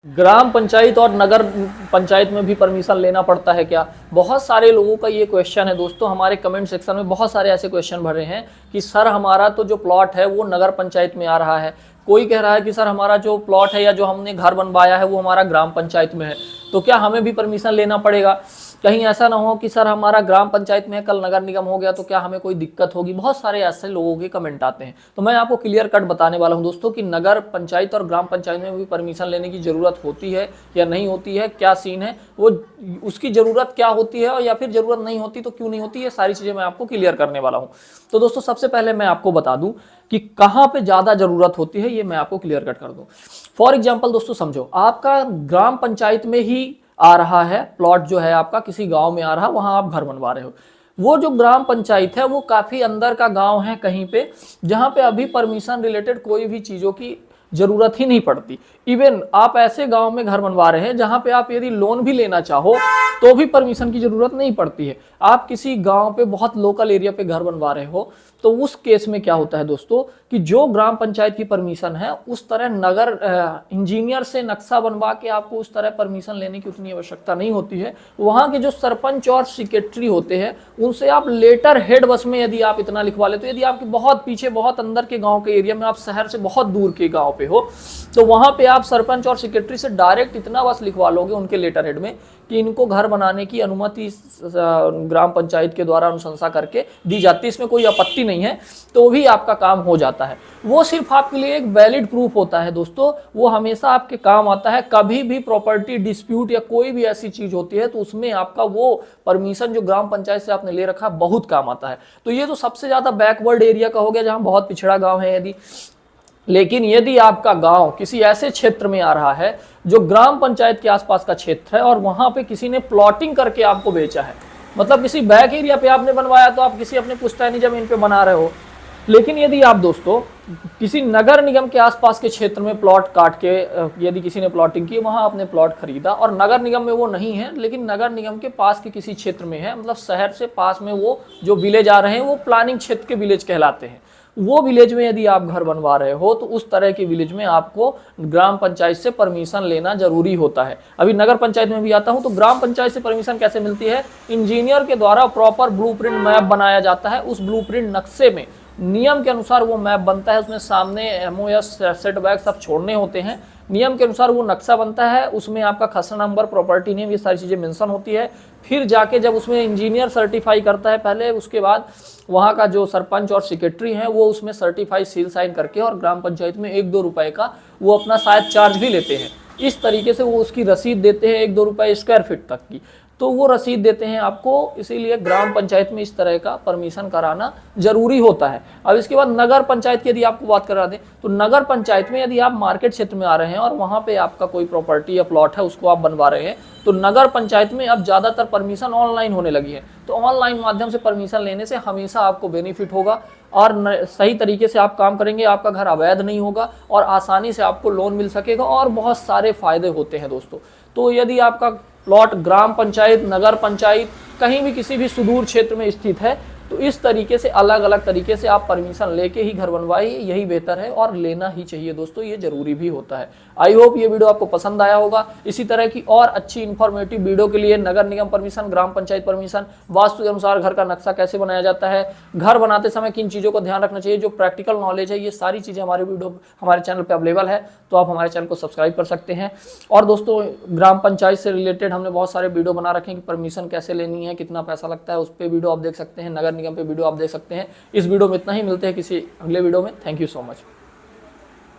ग्राम पंचायत और नगर पंचायत में भी परमिशन लेना पड़ता है क्या? बहुत सारे लोगों का ये क्वेश्चन है दोस्तों। हमारे कमेंट सेक्शन में बहुत सारे ऐसे क्वेश्चन भरे हैं कि सर हमारा तो जो प्लॉट है वो नगर पंचायत में आ रहा है, कोई कह रहा है कि सर हमारा जो प्लॉट है या जो हमने घर बनवाया है वो हमारा ग्राम पंचायत में है, तो क्या हमें भी परमिशन लेना पड़ेगा? कहीं ऐसा ना हो कि सर हमारा ग्राम पंचायत में है, कल नगर निगम हो गया तो क्या हमें कोई दिक्कत होगी? बहुत सारे ऐसे लोगों के कमेंट आते हैं। तो मैं आपको क्लियर कट बताने वाला हूं दोस्तों कि नगर पंचायत और ग्राम पंचायत में भी परमिशन लेने की जरूरत होती है या नहीं होती है, क्या सीन है, वो उसकी जरूरत क्या होती है, और या फिर जरूरत नहीं होती तो क्यों नहीं होती, ये सारी चीजें मैं आपको क्लियर करने वाला हूं। तो दोस्तों सबसे पहले मैं आपको बता दूं कि कहां पे ज्यादा जरूरत होती है, ये मैं आपको क्लियर कट कर दूं। फॉर एग्जाम्पल दोस्तों समझो, आपका ग्राम पंचायत में ही आ रहा है प्लॉट, जो है आपका किसी गांव में आ रहा है, वहां आप घर बनवा रहे हो। वो जो ग्राम पंचायत है वो काफी अंदर का गांव है कहीं पे, जहां पे अभी परमिशन रिलेटेड कोई भी चीजों की जरूरत ही नहीं पड़ती। इवन आप ऐसे गांव में घर बनवा रहे हैं जहां पे आप यदि लोन भी लेना चाहो तो भी परमिशन की जरूरत नहीं पड़ती है। आप किसी गांव पे बहुत लोकल एरिया पे घर बनवा रहे हो तो उस केस में क्या होता है दोस्तों कि जो ग्राम पंचायत की परमिशन है उस तरह नगर इंजीनियर से नक्शा बनवा के आपको उस तरह परमिशन लेने की उतनी आवश्यकता नहीं होती है। वहां के जो सरपंच और सेक्रेटरी होते हैं उनसे आप लेटर हेड बस में यदि आप इतना लिखवा ले, तो यदि आपके बहुत पीछे बहुत अंदर के गांव के एरिया में, आप शहर से बहुत दूर के गांव पे हो, तो वहां पे आप सरपंच और सेक्रेटरी से डायरेक्ट इतना बस लिखवा लोगे उनके लेटर हेड में कि इनको घर बनाने की अनुमति ग्राम पंचायत के द्वारा अनुशंसा करके दी जाती है, इसमें कोई आपत्ति नहीं है, तो भी आपका काम हो जाता है। वो सिर्फ आपके लिए एक वैलिड प्रूफ होता है दोस्तों, वो हमेशा आपके काम आता है। कभी भी प्रॉपर्टी डिस्प्यूट या कोई भी ऐसी चीज होती है तो उसमें आपका वो परमिशन जो ग्राम पंचायत से आपने ले रखा बहुत काम आता है। तो ये तो सबसे ज्यादा बैकवर्ड एरिया का हो गया जहां बहुत पिछड़ा गांव है यदि। लेकिन यदि आपका गांव किसी ऐसे क्षेत्र में आ रहा है जो ग्राम पंचायत के आसपास का क्षेत्र है और वहां पे किसी ने प्लॉटिंग करके आपको बेचा है, मतलब किसी बैक एरिया पे आपने बनवाया तो आप किसी अपने पुश्तैनी जमीन पे बना रहे हो, लेकिन यदि आप दोस्तों किसी नगर निगम के आसपास के क्षेत्र में प्लॉट काट के यदि किसी ने प्लॉटिंग की, वहां आपने प्लॉट खरीदा और नगर निगम में वो नहीं है लेकिन नगर निगम के पास के किसी क्षेत्र में है, मतलब शहर से पास में वो जो विलेज आ रहे हैं वो प्लानिंग क्षेत्र के विलेज कहलाते हैं, वो विलेज में यदि आप घर बनवा रहे हो तो उस तरह के विलेज में आपको ग्राम पंचायत से परमिशन लेना जरूरी होता है। अभी नगर पंचायत में भी आता हूं तो ग्राम पंचायत से परमिशन कैसे मिलती है? इंजीनियर के द्वारा प्रॉपर ब्लूप्रिंट मैप बनाया जाता है। उस ब्लूप्रिंट नक्शे में नियम के अनुसार वो मैप बनता है, उसमें सामने एमओएस सेटबैक सब छोड़ने होते हैं, नियम के अनुसार वो नक्शा बनता है, उसमें आपका खसरा नंबर, प्रॉपर्टी नेम, ये सारी चीज़ें मेंशन होती है। फिर जाके जब उसमें इंजीनियर सर्टिफाई करता है पहले, उसके बाद वहाँ का जो सरपंच और सेक्रेटरी हैं वो उसमें सर्टिफाई सील साइन करके, और ग्राम पंचायत में 1-2 रुपए का वो अपना शायद चार्ज भी लेते हैं। इस तरीके से वो उसकी रसीद देते हैं 1-2 रुपए स्क्वायर फीट तक की, तो वो रसीद देते हैं आपको। इसीलिए ग्राम पंचायत में इस तरह का परमिशन कराना जरूरी होता है। अब इसके बाद नगर पंचायत की यदि आपको बात करा दें तो नगर पंचायत में यदि आप मार्केट क्षेत्र में आ रहे हैं और वहां पे आपका कोई प्रॉपर्टी या प्लॉट है उसको आप बनवा रहे हैं, तो नगर पंचायत में अब ज्यादातर परमिशन ऑनलाइन होने लगी है। तो ऑनलाइन माध्यम से परमिशन लेने से हमेशा आपको बेनिफिट होगा और सही तरीके से आप काम करेंगे, आपका घर अवैध नहीं होगा और आसानी से आपको लोन मिल सकेगा और बहुत सारे फायदे होते हैं दोस्तों। तो यदि आपका प्लॉट ग्राम पंचायत, नगर पंचायत, कहीं भी किसी भी सुदूर क्षेत्र में स्थित है तो इस तरीके से अलग अलग तरीके से आप परमिशन लेके ही घर बनवाइए, यही बेहतर है और लेना ही चाहिए दोस्तों, ये जरूरी भी होता है। आई होप ये वीडियो आपको पसंद आया होगा। इसी तरह की और अच्छी इंफॉर्मेटिव वीडियो के लिए नगर निगम परमिशन, ग्राम पंचायत परमिशन, वास्तु के अनुसार घर का नक्शा कैसे बनाया जाता है, घर बनाते समय किन चीज़ों को ध्यान रखना चाहिए, जो प्रैक्टिकल नॉलेज है, ये सारी चीज़ें हमारे चैनल पर अवेलेबल है, तो आप हमारे चैनल को सब्सक्राइब कर सकते हैं। और दोस्तों ग्राम पंचायत से रिलेटेड हमने बहुत सारे वीडियो बना रखे हैं कि परमिशन कैसे लेनी है, कितना पैसा लगता है, उस पर वीडियो आप देख सकते हैं, नगर निगम पे वीडियो आप देख सकते हैं। इस वीडियो में इतना ही, मिलते हैं किसी अगले वीडियो में। Thank you so much.